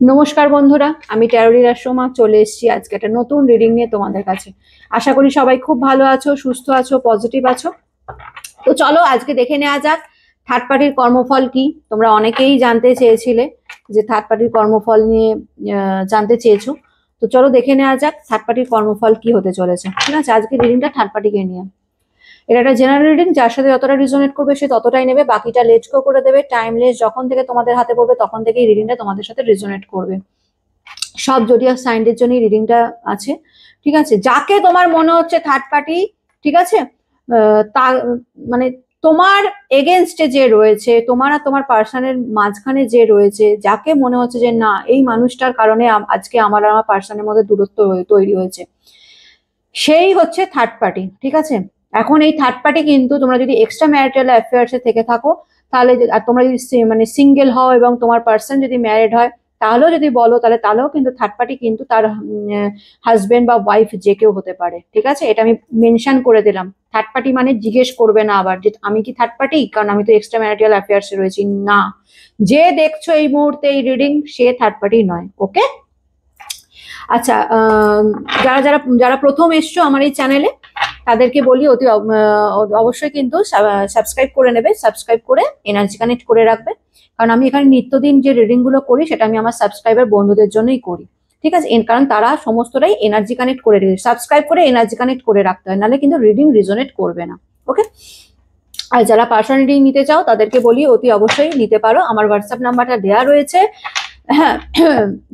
নমস্কার বন্ধুরা, আমি ট্যারোরিরা সোমা চলে এসেছি আজকে একটা নতুন রিডিং নিয়ে তোমাদের কাছে। আশা করি সবাই খুব ভালো আছো, সুস্থ আছো, পজিটিভ আছো। তো চলো আজকে দেখে নেওয়া যাক থার্ড পার্টির কর্মফল কি। তোমরা অনেকেই জানতে চেয়েছিলে যে থার্ড পার্টির কর্মফল নিয়ে জানতে চেয়েছো। তো চলো দেখে নেওয়া যাক থার্ড পার্টির কর্মফল কি হতে চলেছে। ঠিক আছে, আজকে রিডিংটা থার্ড পার্টিকে নিয়ে। এটা একটা জেনারেল রিডিং, যার সাথে যতটা রিজোনেট করবে সে ততটাই নেবে, বাকিটা লেট গো করে দেবে। টাইমলেস যখন থেকে তোমাদের হাতে পড়বে তখন থেকেই রিডিংটা তোমাদের সাথে রিজোনেট করবে। সব জোডিয়াক সাইনদের জন্যই রিডিংটা আছে। ঠিক আছে, যাকে তোমার মনে হচ্ছে থার্ড পার্টি, ঠিক আছে, তা মানে তোমার এগেনস্টে যে রয়েছে, তোমার আর তোমার পার্সনের মাঝখানে যে রয়েছে, যাকে মনে হচ্ছে যে না এই মানুষটার কারণে আজকে আমার আর আমার পার্সনের মধ্যে দূরত্ব তৈরি হয়েছে, সেই হচ্ছে থার্ড পার্টি। ঠিক আছে, এখন এই থার্ড পার্টি কিন্তু তোমরা যদি এক্সট্রা ম্যারিটাল অ্যাফেয়ার্সে থেকে থাকো তাহলে, আর তোমরা যদি মানে সিঙ্গেল হও এবং তোমার পার্সন যদি ম্যারিড হয় তাহলেও যদি বলো, তাহলেও কিন্তু থার্ড পার্টি কিন্তু তার হাজবেন্ড বা ওয়াইফ যে কেউ হতে পারে। ঠিক আছে, এটা আমি মেনশন করে দিলাম। থার্ড পার্টি মানে জিজ্ঞেস করবে না আবার যে আমি কি থার্ড পার্টি, কারণ আমি তো এক্সট্রা ম্যারিটাল অ্যাফেয়ার্সে রয়েছি। না, যে দেখছো এই মুহূর্তে এই রিডিং সে থার্ড পার্টি নয়। ওকে, আচ্ছা, যারা যারা যারা প্রথম এসছো আমার এই চ্যানেলে তাদেরকে বলি অতি অবশ্যই কিন্তু সাবস্ক্রাইব করে নেবে, সাবস্ক্রাইব করে এনার্জি কানেক্ট করে রাখবে, কারণ আমি এখানে নিত্যদিন যে রিডিং গুলো করি সেটা আমি আমার সাবস্ক্রাইবার বন্ধুদের জন্যই করি। ঠিক আছে, কারণ তারা সমস্তটাই এনার্জি কানেক্ট করে সাবস্ক্রাইব করে এনার্জি কানেক্ট করে রাখতে হয়, নাহলে কিন্তু রিডিং রিজোনেট করবে না। ওকে, আর যারা পার্সোনাল রিডিং নিতে চাও তাদেরকে বলি অতি অবশ্যই নিতে পারো, আমার হোয়াটসঅ্যাপ নাম্বারটা দেওয়া রয়েছে। হ্যাঁ,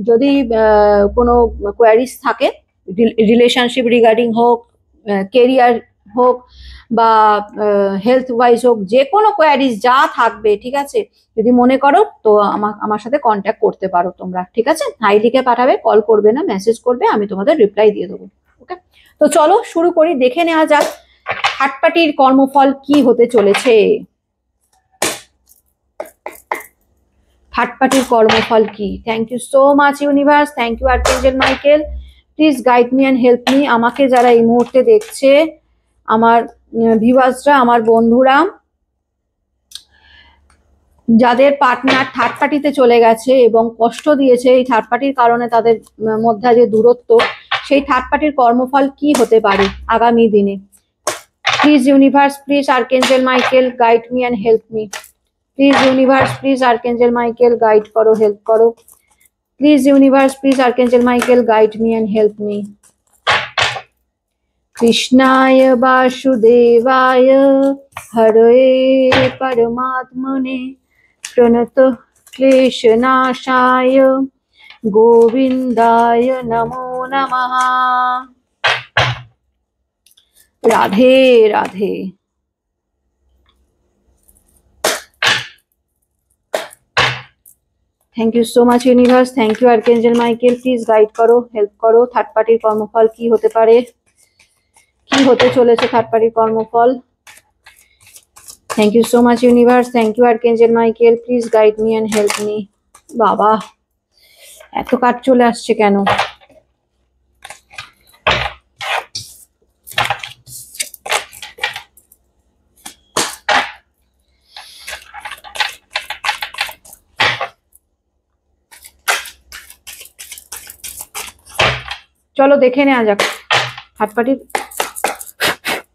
যদি কোনো কোয়ারিজ থাকে, রিলেশনশিপ রিগার্ডিং হোক, কেরিয়ার হোক, বা হেলথ ওয়াইজ হোক, যে কোনো কোয়ারিজ যা থাকবে, ঠিক আছে, যদি মনে করো তো আমার সাথে কন্ট্যাক্ট করতে পারো তোমরা। ঠিক আছে, হাই লিখে পাঠাবে, কল করবে না, মেসেজ করবে, আমি তোমাদের রিপ্লাই দিয়ে দেবো। ওকে, তো চলো শুরু করি, দেখে নেওয়া যাক থার্ড পার্টির কর্মফল কি হতে চলেছে। থার্ড পার্টির কর্মফল কি? Thank you so much universe, thank you archangel Michael, please guide me and help me. আমাকে যারা এই মুহূর্তে দেখছে, আমার ভিউয়ার্সরা, আমার বন্ধুরা, যাদের পার্টনার থার্ড পার্টিতে চলে গেছে এবং কষ্ট দিয়েছে এই থার্ড পার্টির কারণে, তাদের মধ্যে যে দূরত্ব, সেই থার্ড পার্টির কর্মফল কি হতে পারে আগামী দিনে। Please universe, please archangel Michael, guide me and help me. Please universe, please archangel Michael, guide করো, হেল্প করো। Please universe, please archangel Michael, guide me and help me. কৃষ্ণায় বাসুদেবায় হরে পরমাত্মনে প্রণত ক্লেশনাশায় গোবিন্দায় নমো নমঃ। Radhe Radhe. Thank you so much universe, thank you archangel Michael, please guide করো, হেল্প করো। থার্ড পার্টির কর্মফল কি হতে পারে, কি হতে চলেছে থার্ড পার্টির কর্মফল। Thank you so much universe, thank you archangel Michael, please guide me and help me. বাবা, এত কাট চলে আসছে কেন? চলো দেখে নেওয়া যাক থার্ড পার্টির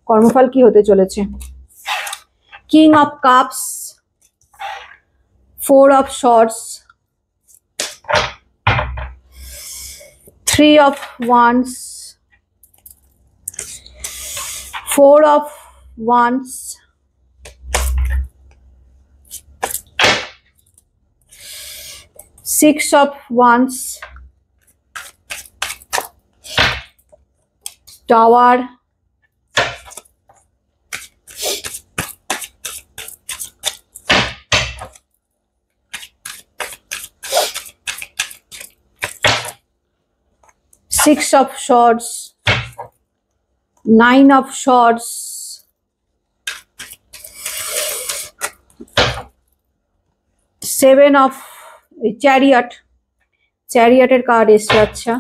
কর্মফল কি হতে চলেছে। King of cups, 4 of swords, 3 of wands, 4 of wands, 6 of wands, tower, Six of swords, 9 of swords, 7 of chariot, চ্যারিয়টের card এসছে। আচ্ছা,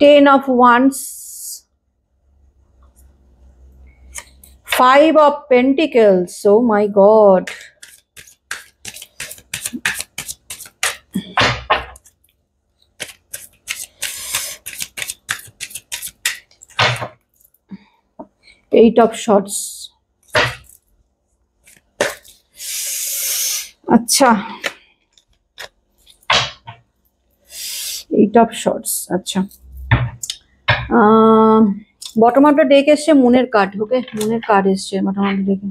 10 of wands, 5 of pentacles. Oh my god. Eight of swords. আচ্ছা, eight of swords. আচ্ছা, bottom আপটা day এসছে মুনের card. ওকে, মুনের card এসছে bottom আপটা ডেকে।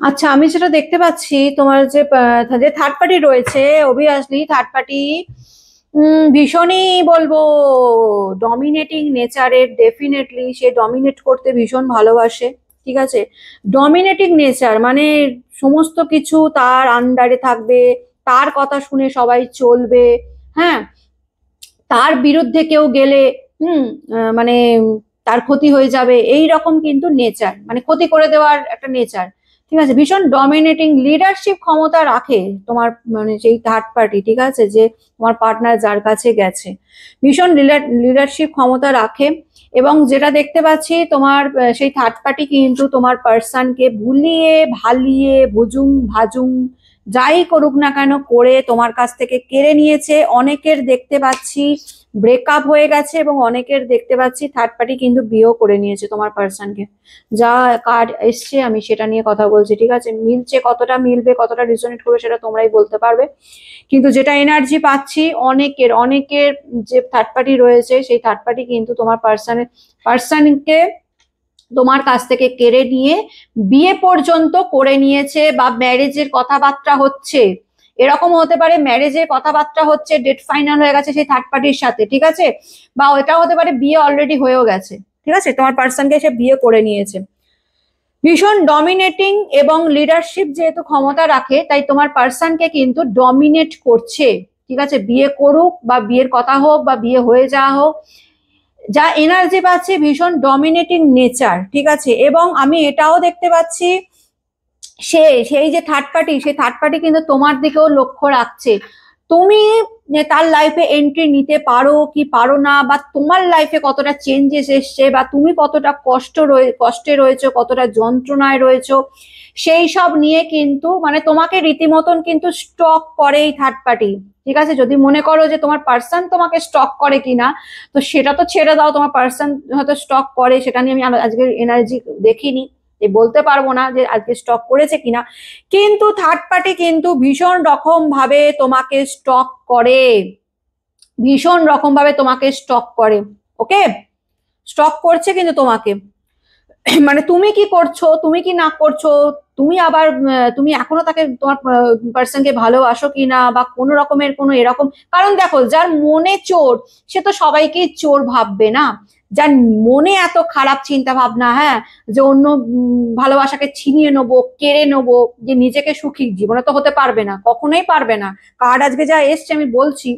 আচ্ছা, আমি যেটা দেখতে পাচ্ছি তোমার যে থার্ড পার্টি রয়েছে, অবভিয়াসলি থার্ড পার্টি ভীষণই বলবো ডমিনেটিং নেচারের। ডেফিনেটলি সে ডমিনেট করতে ভীষণ ভালোবাসে, ঠিক আছে? ডমিনেটিং নেচার মানে সমস্ত কিছু তার আন্ডারে থাকবে, তার কথা শুনে সবাই চলবে, হ্যাঁ। তার বিরুদ্ধে কেউ গেলে মানে তার ক্ষতি হয়ে যাবে, এই রকম কিন্তু নেচার, মানে ক্ষতি করে দেওয়ার একটা নেচার, ঠিক আছে? ভীষণ ডমিনেটিং লিডারশিপ ক্ষমতা রাখে তোমার মানে সেই থার্ড পার্টি, ঠিক আছে? যে তোমার পার্টনার যার কাছে গেছে, ভীষণ লিডারশিপ ক্ষমতা রাখে। এবং যেটা দেখতে পাচ্ছি তোমার সেই থার্ড পার্টি কিন্তু তোমার পার্সনকে ভুলিয়ে ভালিয়ে ভুজুং ভাজুং যাই করুক না কেন করে তোমার কাছ থেকে কেড়ে নিয়েছে। অনেকের দেখতে পাচ্ছি ব্রেকআপ হয়ে গেছে এবং অনেকের দেখতে পাচ্ছি থার্ড পার্টি কিন্তু বিয়েও করে নিয়েছে তোমার পার্সনকে। যা কার্ড এসছে আমি সেটা নিয়ে কথা বলছি, ঠিক আছে? মিলছে, কতটা মিলবে, কতটা রিজনেট করবে সেটা তোমরাই বলতে পারবে। কিন্তু যেটা এনার্জি পাচ্ছি অনেকের যে থার্ড পার্টি রয়েছে সেই থার্ড পার্টি কিন্তু তোমার পার্সনকে তোমার কাছ থেকে কেড়ে নিয়ে বিয়ে পর্যন্ত করে নিয়েছে, বা ম্যারেজের কথাবার্তা হচ্ছে, এরকম হতে পারে। ম্যারেজের কথাবার্তা হচ্ছে, ডেট ফাইনাল হয়ে গেছে সেই থার্ড পার্টির সাথে, ঠিক আছে? বা এটাও হতে পারে বিয়ে অলরেডি হয়েও গেছে, ঠিক আছে? তোমার পার্সনকে সে বিয়ে করে নিয়েছে। ভীষণ ডমিনেটিং এবং লিডারশিপ যেহেতু ক্ষমতা রাখে, তাই তোমার পার্সনকে কিন্তু ডমিনেট করছে, ঠিক আছে? বিয়ে করুক বা বিয়ের কথা হোক বা বিয়ে হয়ে যাওয়া হোক, যা এনার্জি পাচ্ছে ভীষণ ডমিনেটিং নেচার, ঠিক আছে? এবং আমি এটাও দেখতে পাচ্ছি সেই যে থার্ড পার্টি, সেই থার্ড পার্টি কিন্তু তোমার দিকেও লক্ষ্য রাখছে। তুমি তার লাইফে এন্ট্রি নিতে পারো কি পারো না, বা তোমার লাইফে কতটা চেঞ্জেস এসছে, বা তুমি কতটা কষ্টে রয়েছো, কতটা যন্ত্রণায় রয়েছো, সেই সব নিয়ে কিন্তু মানে তোমাকে রীতিমতন কিন্তু স্টক করে এই থার্ড পার্টি, ঠিক আছে? যদি মনে করো যে তোমার পার্সন তোমাকে স্টক করে কিনা, তো সেটা তো ছেড়ে দাও। তোমার পার্সন হয়তো স্টক করে, সেটা নিয়ে আমি আজকে এনার্জি দেখিনি, বলতে পারবো না যে আজকে স্টক করেছে কিনা। কিন্তু থার্ড পার্টি কিন্তু ভীষণ রকম ভাবে তোমাকে স্টক করে, ভীষণ রকম ভাবে তোমাকে স্টক করে। ওকে, স্টক করছে কিন্তু তোমাকে। মানে তুমি কি করছো, তুমি কি না করছো, তুমি আবার তুমি এখনো তাকে তোমার পার্সনকে ভালোবাসো কিনা, বা কোনো রকমের কোনো এরকম। কারণ দেখো, যার মনে চোর সে তো সবাইকেই চোর ভাববে না। যার মনে এত খারাপ চিন্তা ভাবনা, হ্যাঁ, যে অন্য ভালোবাসাকে ছিনিয়ে নেবো, কেড়ে নেবো, যে নিজেকে সুখী জীবনে তো হতে পারবে না, কখনোই পারবে না। কার্ড আজকে যা এসছে আমি বলছি,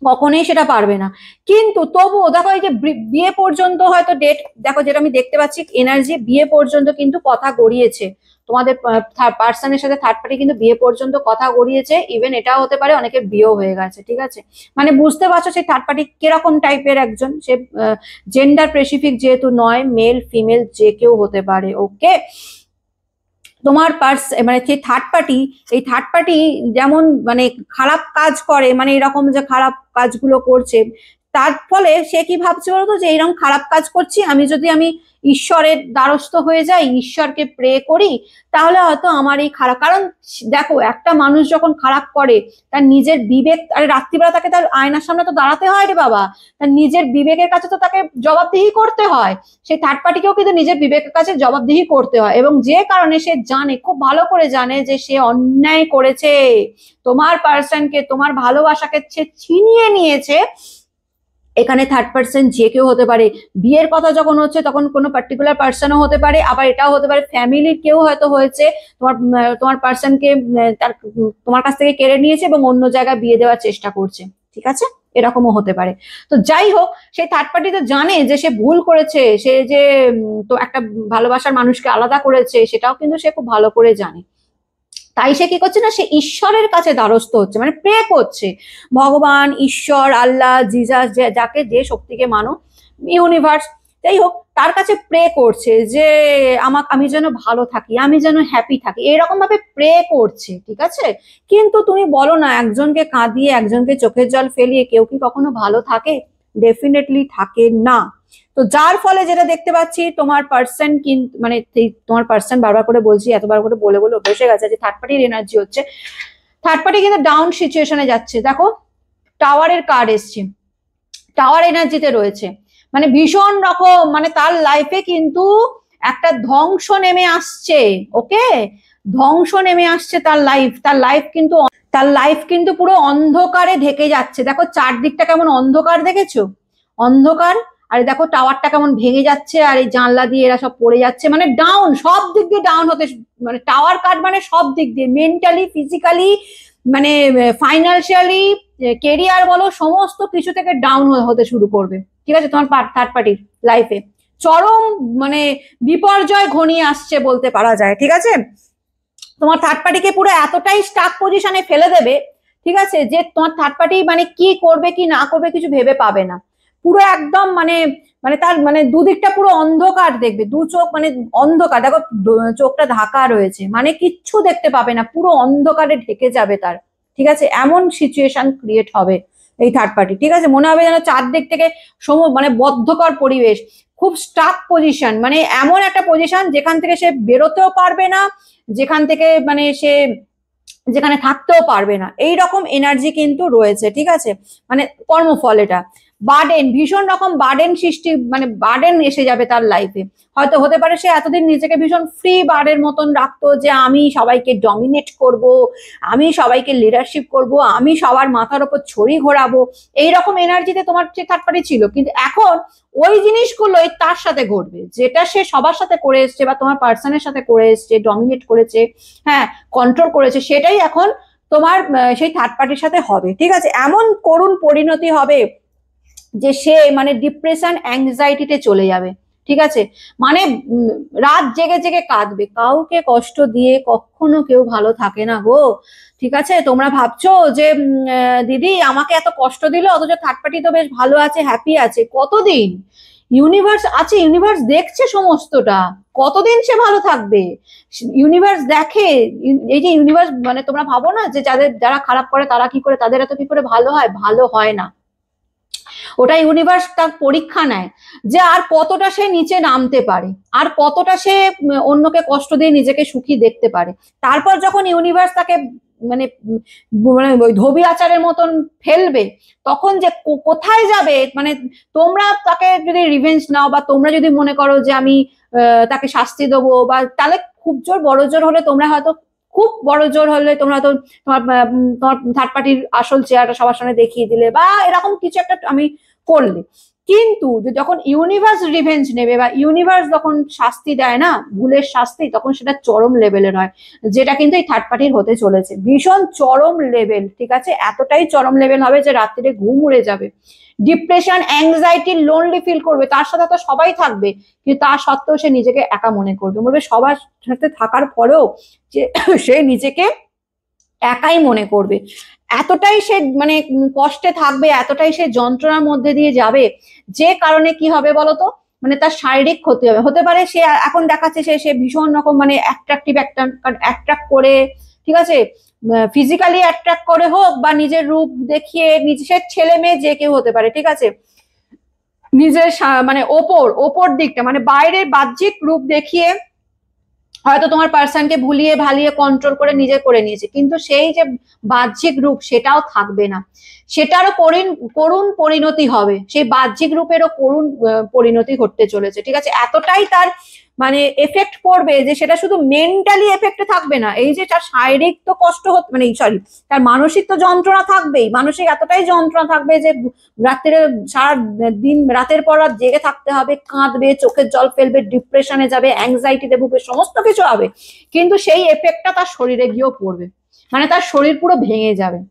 কখনোই সেটা পারবে না। কিন্তু তবুও দেখো, এই যে বিয়ে পর্যন্ত হয়তো ডেট, দেখো যেটা আমি দেখতে পাচ্ছি এনার্জি, বিয়ে পর্যন্ত কিন্তু কথা গড়িয়েছে তোমাদের পার্সনের সাথে থার্ড পার্টি, কিন্তু বিয়ে পর্যন্ত কথা গড়িয়েছে। ইভেন এটাও হতে পারে অনেকের বিয়েও হয়ে গেছে, ঠিক আছে? মানে বুঝতে পারছো সেই থার্ড পার্টি কিরকম টাইপের একজন। সে জেন্ডার স্পেসিফিক যেহেতু নয়, মেল ফিমেল যে কেউ হতে পারে। ওকে, তোমার মানে যে থার্ড পার্টি, এই থার্ড পার্টি যেমন মানে খারাপ কাজ করে, মানে এরকম যে খারাপ কাজগুলো করছে, তার ফলে সে কি ভাবছে বলতো, যে এইরকম খারাপ কাজ করছি, আমি ঈশ্বরের দ্বারস্থ হয়ে যাই, ঈশ্বরকে প্রে করি, তাহলে হয়তো আমার এই খারাপ। কারণ দেখো, একটা মানুষ যখন খারাপ করে, তার নিজের বিবেক, আরে রাত্রিবেলা তাকে তার আয়নার সামনে তো দাঁড়াতে হয় রে বাবা, তার নিজের বিবেকের কাছে তো তাকে জবাবদিহি করতে হয়। সেই থার্ড পার্টিকেও কিন্তু নিজের বিবেকের কাছে জবাবদিহি করতে হয়, এবং যে কারণে সে জানে, খুব ভালো করে জানে যে সে অন্যায় করেছে, তোমার পার্সনকে, তোমার ভালোবাসাকে সে ছিনিয়ে নিয়েছে। এখানে থার্ড পার্সন যে কেউ হতে পারে। বিয়ের কথা যখন হচ্ছে তখন কোনো পার্টিকুলার পার্সনও হতে পারে, আবার এটাও হতে পারে ফ্যামিলির কেউ হয়তো হয়েছে, তোমার পার্সনকে তোমার কাছ থেকে কেড়ে নিয়েছে এবং অন্য জায়গায় বিয়ে দেওয়ার চেষ্টা করছে, ঠিক আছে? এরকমও হতে পারে। তো যাই হোক, সেই থার্ড পার্টি তো জানে যে সে ভুল করেছে, সে যে তো একটা ভালোবাসার মানুষকে আলাদা করেছে, সেটাও কিন্তু সে খুব ভালো করে জানে। তাই সে কি করছে না, সে ঈশ্বরের কাছে দ্বারস্থ হচ্ছে, মানে প্রে করছে। ভগবান, ঈশ্বর, আল্লাহ, জিজাস, যাকে যে শক্তিকে মানো, ইউনিভার্স, যাই হোক, তার কাছে প্রে করছে যে আমি যেন ভালো থাকি, আমি যেন হ্যাপি থাকি, এরকম ভাবে প্রে করছে, ঠিক আছে? কিন্তু তুমি বলো না, একজনকে কাঁদিয়ে, একজনকে চোখের জল ফেলিয়ে কেউ কি কখনো ভালো থাকে? ডেফিনেটলি থাকে না। তো যার ফলে যেটা দেখতে পাচ্ছি তোমার পার্সন কিন্তু মানে তোমার পার্সন, বারবার করে বলছি, এতবার করে বলে বলে বসে গেছে যে থার্ড পার্টির এনার্জি হচ্ছে, থার্ড পার্টি কিন্তু ডাউন সিচুয়েশনে যাচ্ছে। দেখো টাওয়ারের কার্ড এসছে, টাওয়ার এনার্জিতে রয়েছে, মানে ভীষণ রকম মানে তার লাইফে কিন্তু একটা ধ্বংস নেমে আসছে। ওকে, ধ্বংস নেমে আসছে তার লাইফ কিন্তু পুরো অন্ধকারে ঢেকে যাচ্ছে। দেখো চারদিকটা কেমন অন্ধকার, দেখেছো অন্ধকার, আর দেখো টাওয়ারটা কেমন ভেঙে যাচ্ছে, আর এই জানলা দিয়ে এরা সব পড়ে যাচ্ছে, মানে ডাউন, সব দিক দিয়ে ডাউন হতে, মানে টাওয়ার কার্ড মানে সব দিক দিয়ে, মেন্টালি, ফিজিক্যালি, মানে ফাইন্যান্সিয়ালি, কেরিয়ার বলো, সমস্ত কিছু থেকে ডাউন হতে শুরু করবে। ঠিক আছে, তোমার থার্ড পার্টির লাইফে চরম মানে বিপর্যয় ঘনিয়ে আসছে বলতে পারা যায়। ঠিক আছে, তোমার থার্ড পার্টিকে পুরো এতটাই স্টাক পজিশনে ফেলে দেবে, ঠিক আছে, যে তোমার থার্ড পার্টি মানে কি করবে কি না করবে কিছু ভেবে পাবে না, পুরো একদম মানে মানে তার মানে দুদিকটা পুরো অন্ধকার দেখবে, দু চোখ মানে অন্ধকার, দেখো চোখটা ঢাকা রয়েছে, মানে কিচ্ছু দেখতে পাবে না, পুরো অন্ধকারে ঢেকে যাবে তার। ঠিক আছে, এমন সিচুয়েশন ক্রিয়েট হবে এই থার্ড পার্টি। ঠিক আছে, মনে হবে যেন চারদিক থেকে মানে বদ্ধকর পরিবেশ, খুব স্টাক পজিশন, মানে এমন একটা পজিশন যেখান থেকে সে বেরোতেও পারবে না, যেখান থেকে মানে সে যেখানে থাকতেও পারবে না, এই রকম এনার্জি কিন্তু রয়েছে। ঠিক আছে, মানে কর্মফল এটা বার্ডেন, ভীষণ রকম বার্ডেন সৃষ্টি, মানে বার্ডেন এসে যাবে তার লাইফে। হয়তো হতে পারে সে এতদিন নিজেকে ভীষণ ফ্রি বার্ডের মতন রাখতো, যে আমি সবাইকে ডমিনেট করব, আমি সবাইকে লিডারশিপ করব, আমি সবার মাথার ওপর ছড়ি ঘোরাবো, এইরকম এনার্জিতে তোমার যে থার্ড পার্টি ছিল। কিন্তু এখন ওই জিনিসগুলোই তার সাথে ঘটবে, যেটা সে সবার সাথে করে এসছে বা তোমার পার্সনের সাথে করে এসছে, ডমিনেট করেছে, হ্যাঁ কন্ট্রোল করেছে, সেটাই এখন তোমার সেই থার্ড পার্টির সাথে হবে। ঠিক আছে, এমন করুণ পরিণতি হবে যে সে মানে ডিপ্রেশন, অ্যাংজাইটিতে চলে যাবে। ঠিক আছে, মানে রাত জেগে জেগে কাঁদবে, কাউকে কষ্ট দিয়ে কখনো কেউ ভালো থাকে না গো। ঠিক আছে, তোমরা ভাবছো যে দিদি আমাকে এত কষ্ট দিল, অথচ থার্ড পার্টি তো বেশ ভালো আছে, হ্যাপি আছে, কতদিন ইউনিভার্স আছে, ইউনিভার্স দেখছে সমস্তটা, কতদিন সে ভালো থাকবে, ইউনিভার্স দেখে। এই যে ইউনিভার্স মানে তোমরা ভাবো না যে যারা খারাপ করে তারা কি করে, তাদের এত কি করে ভালো হয়, ভালো হয় না, ওটা ইউনিভার্স তার পরীক্ষা নেয় যে আর কতটা সে নিচে নামতে পারে, আর কতটা সে অন্যকে কষ্ট দিয়ে নিজেকে সুখী দেখতে পারে। তারপর যখন ইউনিভার্স তাকে মানে মানে ওই ধোবি আচারের মতন ফেলবে, তখন যে কোথায় যাবে, মানে তোমরা তাকে যদি রিভেঞ্জ নাও, বা তোমরা যদি মনে করো যে আমি তাকে শাস্তি দেবো, বা তাহলে খুব জোর বড় জোর হলে তোমরা হয়তো, খুব বড় জোর হলে তোমরা তো তোমার তোমার থার্ড পার্টির আসল চেহারাটা সবার সামনে দেখিয়ে দিলে, বা এরকম কিছু একটা আমি করলে। কিন্তু যখন ইউনিভার্স রিভেঞ্জ নেবে, বা ইউনিভার্স যখন শাস্তি দেয় না, ভুলের শাস্তি, তখন সেটা চরম লেভেলের হয়, যেটা কিন্তু এই থার্ড পার্টির হতে চলেছে, ভীষণ চরম লেভেল। ঠিক আছে, এতটাই চরম লেভেল হবে যে রাত্রিরে ঘুম উড়ে যাবে, ডিপ্রেশন, অ্যাংজাইটি, লোনলি ফিল করবে, তার সাথে তো সবাই থাকবে, কিন্তু তার সত্ত্বেও সে নিজেকে একা মনে করবে, বলবে সবার সাথে থাকার পরেও যে সে নিজেকে একাই মনে করবে, এতটাই সে মানে কষ্টে থাকবে, এতটাই সে যন্ত্রণার মধ্যে দিয়ে যাবে, যে কারণে কি হবে বলতো, মানে তার শারীরিক ক্ষতি হবে। হতে পারে সে এখন দেখাচ্ছে সে ভীষণ রকম মানে অ্যাট্রাক্ট করে, ঠিক আছে, ফিজিক্যালি অ্যাট্রাক্ট করে হোক, বা নিজের রূপ দেখিয়ে, নিজের ছেলে মেয়ে যে কেউ হতে পারে, ঠিক আছে, নিজের মানে ওপর দিকটা মানে বাইরের বাহ্যিক রূপ দেখিয়ে হয়তো তোমার পার্সনকে ভুলিয়ে ভালিয়ে কন্ট্রোল করে নিজে করে নিয়েছে, কিন্তু সেই যে বাহ্যিক রূপ সেটাও থাকবে না, সেটারও করুণ পরিণতি হবে, সেই বাহ্যিক রূপেরও করুণ পরিণতি ঘটতে চলেছে। ঠিক আছে, এতটাই তার মানে এফেক্ট পড়বে যে সেটা শুধু মেন্টালি এফেক্টে থাকবে না, এই যে তার শারীরিক তো কষ্ট হতে মানে সরি তার মানসিক তো যন্ত্রণা থাকবেই, মানসিক এতটাই যন্ত্রণা থাকবে যে রাত্রে সারা দিন রাতের পর রাত জেগে থাকতে হবে, কাঁদবে, চোখের জল ফেলবে, ডিপ্রেশনে যাবে, অ্যাংজাইটিতে ভুগবে, সমস্ত কিছু হবে, কিন্তু সেই এফেক্টটা তার শরীরে গিয়েও পড়বে, মানে তার শরীর পুরো ভেঙে যাবে।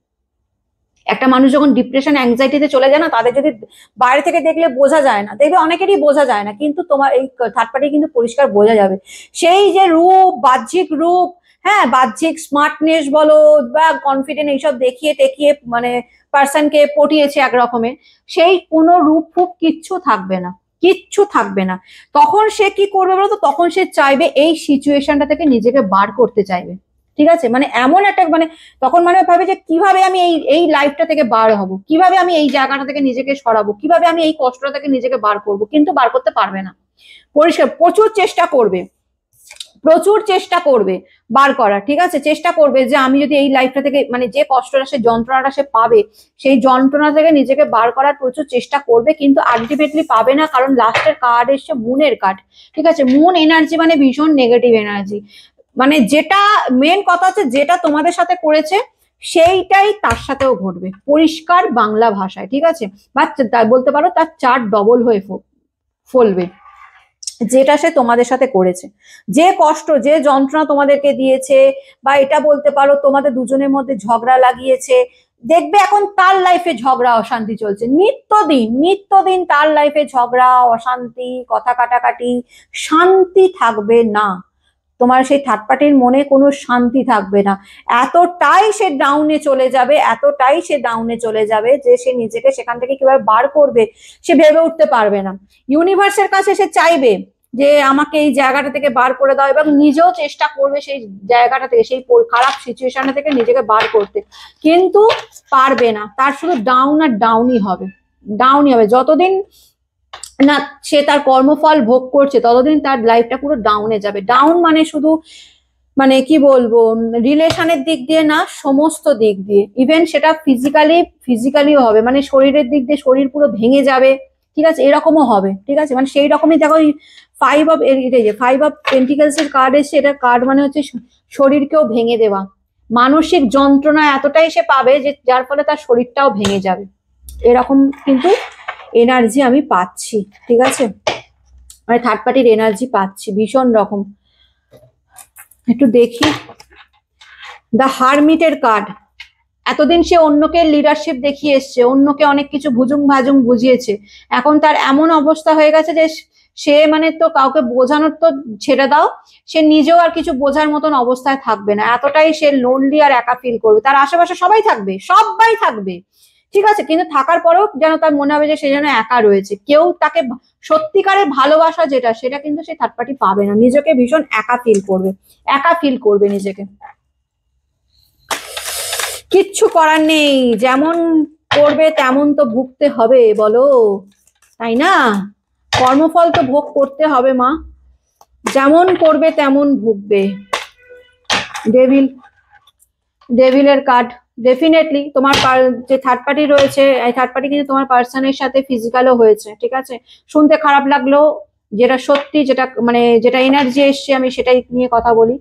একটা মানুষ যখন ডিপ্রেশন, অ্যাংজাইটিতে চলে যায় না, তাদের যদি বাইরে থেকে দেখলে বোঝা যায় না, দেখবে অনেকেরই বোঝা যায় না, কিন্তু তোমার এই থার্ড পার্টি কিন্তু পরিষ্কার বোঝা যাবে, সেই যে রূপ, বাহ্যিক রূপ, হ্যাঁ বাহ্যিক স্মার্টনেস বলো বা কনফিডেন্ট, এইসব দেখিয়ে টেকিয়ে মানে পার্সনকে পটিয়েছে এক রকমের, সেই কোনো রূপ ফুপ কিচ্ছু থাকবে না, কিচ্ছু থাকবে না। তখন সে কি করবে বলতো, তখন সে চাইবে এই সিচুয়েশনটা থেকে নিজেকে বার করতে চাইবে, ঠিক আছে, মানে এমন একটা মানে তখন মানে ভাবে যে কিভাবে আমি এই এই লাইফটা থেকে বার হব, কিভাবে আমি এই জায়গাটা থেকে নিজেকে সরাবো, কিভাবে আমি এই কষ্টটা থেকে নিজেকে বার করব, কিন্তু বার করতে পারবে না। পরিষ্কার প্রচুর চেষ্টা করবে, প্রচুর চেষ্টা করবে বার করার, ঠিক আছে, চেষ্টা করবে যে আমি যদি এই লাইফটা থেকে মানে যে কষ্টটা সে যন্ত্রণাটা সে পাবে সেই যন্ত্রণা থেকে নিজেকে বার করার প্রচুর চেষ্টা করবে, কিন্তু আলটিমেটলি পাবে না, কারণ লাস্টের কার্ড এসছে মুনের কার্ড। ঠিক আছে, মুন এনার্জি মানে ভীষণ নেগেটিভ এনার্জি, মানে যেটা মেন কথা হচ্ছে যেটা তোমাদের সাথে করেছে সেইটাই তার সাথেও ঘটবে, পরিষ্কার বাংলা ভাষায়, ঠিক আছে, বা বলতে পারো তার 4 ডবল হয়ে ফলবে যেটা সে তোমাদের সাথে করেছে, যে কষ্ট যে যন্ত্রণা তোমাদেরকে দিয়েছে, বা এটা বলতে পারো তোমাদের দুজনের মধ্যে ঝগড়া লাগিয়েছে, দেখবে এখন তার লাইফে ঝগড়া অশান্তি চলছে নিত্যদিন নিত্যদিন, তার লাইফে ঝগড়া অশান্তি কথা কাটাকাটি, শান্তি থাকবে না, তোমার সেই থার্ড পার্টির মনে কোনো শান্তি থাকবে না, এতটাই সে ডাউনে চলে যাবে, এতটাই সে ডাউনে চলে যাবে যে সে নিজেকে সেখান থেকে কিভাবে বার করবে সে ভেবে উঠতে পারবে না। ইউনিভার্সের কাছে সে চাইবে যে আমাকে এই জায়গাটা থেকে বার করে দাও, এবং নিজেও চেষ্টা করবে সেই জায়গাটা থেকে সেই খারাপ সিচুয়েশনটা থেকে নিজেকে বার করতে, কিন্তু পারবে না, তার শুধু ডাউন আর ডাউনই হবে, ডাউনই হবে, যতদিন না সে তার কর্মফল ভোগ করছে ততদিন তার লাইফটা পুরো ডাউনে যাবে। ডাউন মানে শুধু মানে কি বলবো রিলেশনের দিক দিয়ে না, সমস্ত দিক দিয়ে, ইভেন সেটা ফিজিক্যালিও হবে, মানে শরীরের দিক দিয়ে শরীর পুরো ভেঙে যাবে, ঠিক আছে, এরকমও হবে, ঠিক আছে, মানে সেই রকমই দেখো ফাইভ অফ পেন্টিকেলস এর কার্ড এসে, এটা কার্ড মানে হচ্ছে শরীরকেও ভেঙে দেওয়া, মানসিক যন্ত্রণা এতটাই সে পাবে যে যার ফলে তার শরীরটাও ভেঙে যাবে, এরকম কিন্তু এনার্জি আমি পাচ্ছি, ঠিক আছে, মানে থার্ড পার্টির এনার্জি পাচ্ছি ভীষণ রকম। একটু দেখি দ্য হারমিটের কার্ড, এতদিন সে অন্যকে লিডারশিপ দেখিয়ে এসছে, অন্যকে অনেক কিছু ভুজুং ভাজুং বুঝিয়েছে, এখন তার এমন অবস্থা হয়ে গেছে যে সে মানে তো কাউকে বোঝানোর তো ছেড়ে দাও, সে নিজেও আর কিছু বোঝার মতন অবস্থায় থাকবে না, এতটাই সে লোনলি আর একা ফিল করবে, তার আশেপাশে সবাই থাকবে, সবাই থাকবে, ঠিক আছে, কিন্তু থাকার পরেও যেন তার মনে হবে যে সে যেন একা রয়েছে, কেউ তাকে সত্যিকারের ভালোবাসা যেটা সেটা কিন্তু সে থার্ড পার্টি পাবে না, নিজেকে ভীষণ একা ফিল করবে, একা ফিল করবে নিজেকে, কিচ্ছু করার নেই, যেমন করবে তেমন তো ভুগতে হবে বলো, তাই না, কর্মফল তো ভোগ করতে হবে মা, যেমন করবে তেমন ভুগবে। ডেভিলের কার্ড, ডেফিনেটলি তোমার যে থার্ড পার্টি রয়েছে এই থার্ড পার্টি কিন্তু তোমার পার্সনের সাথে ফিজিক্যালও হয়েছে, ঠিক আছে, শুনতে খারাপ লাগলেও যেটা সত্যি, যেটা মানে যেটা এনার্জি এসছে আমি সেটাই নিয়ে কথা বলি।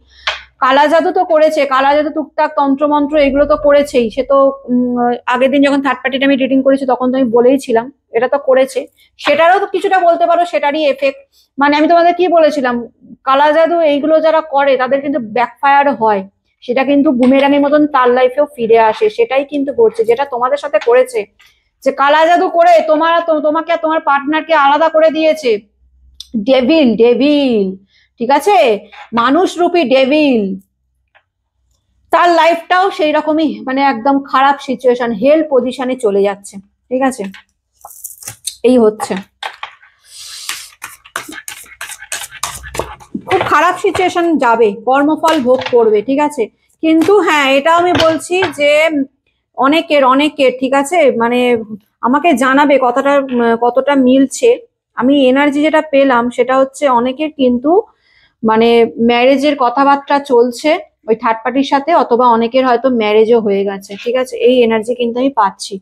কালা জাদু তো করেছে, কালা জাদু টুকটাক তন্ত্রমন্ত্র এগুলো তো করেছেই, সে তো আগের দিন যখন থার্ড পার্টিটা আমি রিডিং করেছি তখন তো আমি বলেইছিলাম এটা তো করেছে, সেটারও তো কিছুটা বলতে পারো সেটারই এফেক্ট, মানে আমি তোমাদের কি বলেছিলাম কালা জাদু এইগুলো যারা করে তাদের কিন্তু ব্যাকফায়ার হয়, সেটা কিন্তু বুমেরাঙের মতন তার লাইফেও ফিরে আসে, সেটাই কিন্তু করছে যেটা তোমাদের সাথে করেছে, যে কালা জাদু করে তোমাকে আর তোমার পার্টনারকে আলাদা করে দিয়েছে, ডেভিল ডেভিল, ঠিক আছে, মানুষ রূপী ডেভিল, তার লাইফটাও সেই রকমই মানে একদম খারাপ সিচুয়েশন হেল পজিশনে চলে যাচ্ছে, ঠিক আছে, এই হচ্ছে খুব খারাপ সিচুয়েশন যাবে, কর্মফল ভোগ করবে, ঠিক আছে, কিন্তু হ্যাঁ এটাও আমি বলছি যে অনেকের ঠিক আছে, মানে আমাকে জানাবে কতটা মিলছে, আমি এনার্জি যেটা পেলাম সেটা হচ্ছে অনেকের কিন্তু মানে ম্যারেজের কথাবার্তা চলছে ওই থার্ড পার্টির সাথে, অথবা অনেকের হয়তো ম্যারেজও হয়ে গেছে, ঠিক আছে, এই এনার্জি কিন্তু আমি পাচ্ছি,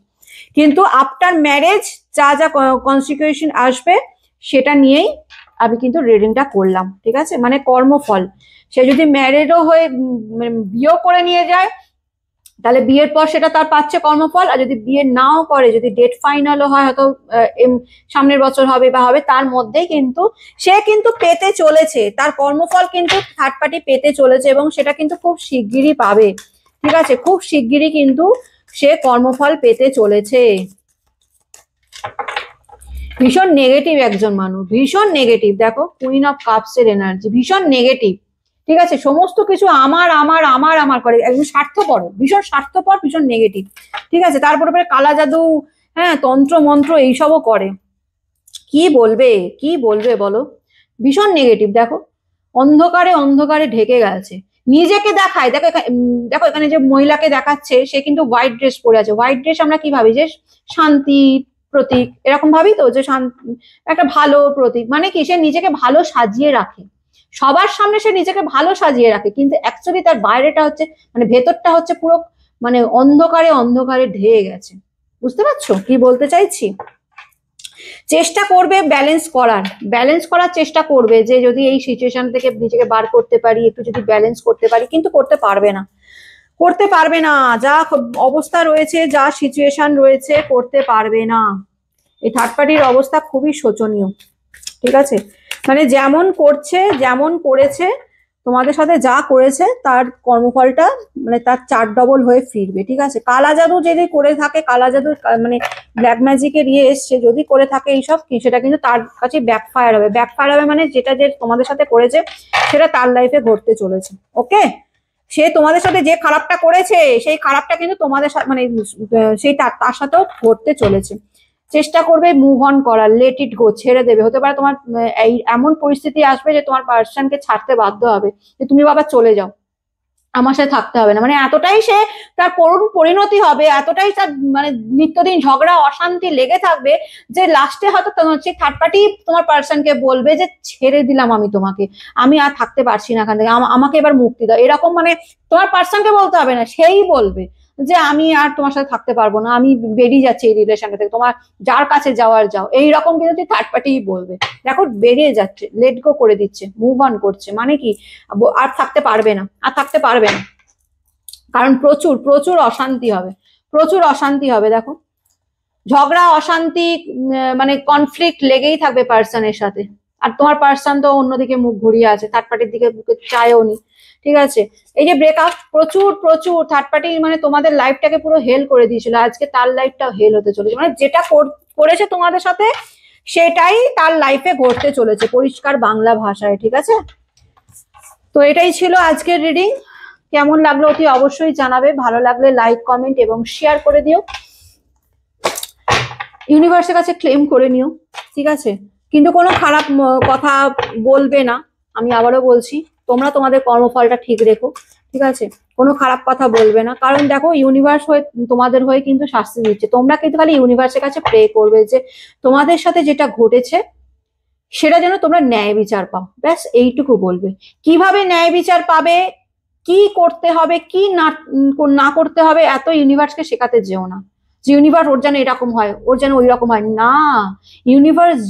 কিন্তু আফটার ম্যারেজ যা যা কনসিকুয়েশন আসবে সেটা নিয়েই আমি কিন্তু রিডিংটা করলাম, ঠিক আছে, মানে কর্মফল, সে যদি ম্যারেডও হয়ে বিয়েও করে নিয়ে যায় তাহলে বিয়ের পর সেটা তার পাচ্ছে কর্মফল, আর যদি বিয়ে নাও করে যদি ডেট ফাইনালও হয় হয়তো সামনের বছর হবে বা হবে তার মধ্যেই কিন্তু সে কিন্তু পেতে চলেছে, তার কর্মফল কিন্তু থার্ড পার্টি পেতে চলেছে, এবং সেটা কিন্তু খুব শিগগিরই পাবে, ঠিক আছে, খুব শিগগিরই কিন্তু সে কর্মফল পেতে চলেছে। ভীষণ নেগেটিভ একজন মানুষ, ভীষণ নেগেটিভ, দেখো কুইন অফ কাপস এর এনার্জি ভীষণ নেগেটিভ, ঠিক আছে, সমস্ত কিছু আমার আমার আমার আমার করে, একদম স্বার্থপর, ভীষণ স্বার্থপর, ভীষণ নেগেটিভ, ঠিক আছে, তারপরে কালা জাদু, হ্যাঁ তন্ত্র মন্ত্র এইসবও করে, কি বলবে বলো, ভীষণ নেগেটিভ, দেখো অন্ধকারে অন্ধকারে ঢেকে গেছে, নিজেকে দেখায়। দেখো দেখো এখানে যে মহিলাকে দেখাচ্ছে সে কিন্তু হোয়াইট ড্রেস পরে আছে। হোয়াইট ড্রেস আমরা কি ভাবি, যে শান্তি প্রতীক, এরকম ভাবি তো, যে একটা ভালো প্রতীক, মানে কি সে নিজেকে ভালো সাজিয়ে রাখে, সবার সামনে সে নিজেকে ভালো সাজিয়ে রাখে, কিন্তু অ্যাকচুয়ালি তার বাইরেটা হচ্ছে, মানে ভেতরটা হচ্ছে পুরো মানে অন্ধকারে অন্ধকারে ঢেয়ে গেছে। বুঝতে পারছো কি বলতে চাইছি? চেষ্টা করবে ব্যালেন্স করার চেষ্টা করবে, যে যদি এই সিচুয়েশন থেকে নিজেকে বার করতে পারি, একটু যদি ব্যালেন্স করতে পারি, কিন্তু করতে পারবে না, যা অবস্থা রয়েছে, যা সিচুয়েশন রয়েছে, করতে পারবে না। এই থার্ড পার্টির অবস্থা খুবই শোচনীয়, ঠিক আছে? মানে যেমন করেছে তোমাদের সাথে, যা করেছে তার কর্মফলটা মানে তার 4 ডবল হয়ে ফিরবে, ঠিক আছে? কালা জাদু যদি করে থাকে, কালা জাদু মানে ব্ল্যাক ম্যাজিকের এসছে যদি করে থাকে এইসব, সেটা কিন্তু তার কাছে ব্যাকফায়ার হবে মানে যেটা যে তোমাদের সাথে করেছে সেটা তার লাইফে ঘটতে চলেছে। ওকে, সে তোমাদের সাথে যে খারাপটা করেছে সেই খারাপটা কিন্তু তোমাদের সাথে মানে সেই তার সাথেও ঘটতে চলেছে। চেষ্টা করবে মুভ অন করার, লেট ইট গো, ছেড়ে দেবে। হতে পারে তোমার এই এমন পরিস্থিতি আসবে যে তোমার পার্সনকে ছাড়তে বাধ্য হবে, যে তুমি বাবা চলে যাও, আমার সাথে থাকতে হবে না। মানে এতটাই সে তার করুণ পরিণতি হবে, এতটাই তার মানে নিত্যদিন ঝগড়া অশান্তি লেগে থাকবে, যে লাস্টে হয়তো সেই থার্ড পার্টি তোমার পার্সনকে বলবে যে ছেড়ে দিলাম আমি তোমাকে, আমি আর থাকতে পারছি না এখান থেকে, আমাকে এবার মুক্তি দাও। এরকম মানে তোমার পার্সনকে বলতে হবে না, সেই বলবে যে আমি আর তোমার সাথে থাকতে পারবো না, আমি বেরিয়ে যাচ্ছি এই রিলেশনটা থেকে, তোমার যার কাছে যাওয়ার যাও, এইরকম কিন্তু থার্ড পার্টি বলবে। দেখো বেরিয়ে যাচ্ছে, লেট গো করে দিচ্ছে, মুভ অন করছে, মানে কি আর থাকতে পারবে না, কারণ প্রচুর প্রচুর অশান্তি হবে। দেখো ঝগড়া অশান্তি মানে কনফ্লিক্ট লেগেই থাকবে পার্সনের সাথে, আর তোমার পার্সন তো অন্যদিকে মুখ ঘুরিয়ে আছে, থার্ড পার্টির দিকে চায়ও নি, ঠিক আছে? এই যে ব্রেকআপ, প্রচুর থার্ড পার্টি মানে তোমাদের লাইফটাকে পুরো হেল করে দিয়েছিল, আজকে তার লাইফটাও হেল হতে চলেছে। মানে যেটা করেছে তোমাদের সাথে সেটাই তার লাইফে ঘটতে চলেছে, পরিষ্কার বাংলা ভাষায়, ঠিক আছে? তো এটাই ছিল আজকের রিডিং। কেমন লাগলো অতি অবশ্যই জানাবে, ভালো লাগলে লাইক কমেন্ট এবং শেয়ার করে দিও। ইউনিভার্সের কাছে ক্লেম করে নিও, ঠিক আছে? কিন্তু কোনো খারাপ কথা বলবে না, আমি আবারও বলছি, তোমরা তোমাদের কর্মফলটা ঠিক রেখো, ঠিক আছে? কোনো খারাপ কথা বলবে না, কারণ দেখো ইউনিভার্স হয়ে তোমাদের হয়ে কিন্তু শাস্তি দিচ্ছে। তোমরা কিন্তু খালি ইউনিভার্সের কাছে প্রে করবে যে তোমাদের সাথে যেটা ঘটেছে সেটা যেন তোমরা ন্যায় বিচার পাও, ব্যাস এইটুকু বলবে। কিভাবে ন্যায় বিচার পাবে, কি করতে হবে, কি না করতে হবে, এত ইউনিভার্সকে শেখাতে যেও না, যে ইউনিভার্স ওর যেন এরকম হয়, ওর যেন ওই রকম হয় না। ইউনিভার্স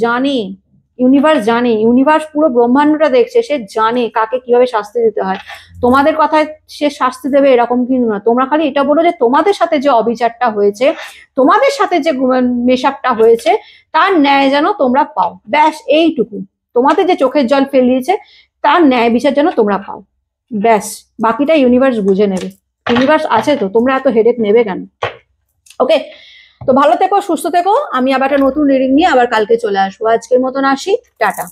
জানে, ইউনিভার্স পুরো ব্রহ্মাণ্ডটা দেখছে, সে জানে কাকে কিভাবে শাস্তি দিতে হয়। তোমাদের কথায় সে শাস্তি দেবে এরকম কিন্তু না। তোমরা খালি এটা বলো যে তোমাদের সাথে যে অবিচারটা হয়েছে, তোমাদের সাথে যে মেশআপটা হয়েছে, তার ন্যায় যেন তোমরা পাও, ব্যাস এইটুকু। তোমাদের যে চোখের জল ফেলিয়েছে তার ন্যায় বিচার যেন তোমরা পাও, ব্যাস। বাকিটা ইউনিভার্স বুঝে নেবে, ইউনিভার্স আছে তো, তোমরা এত হেডেক নেবে কেন? ওকে, তো ভালো থেকো, সুস্থ থেকো। আমি আবার একটা নতুন রিডিং নিয়ে আবার কালকে চলে আসবো। আজকের মতন আসি, টাটা।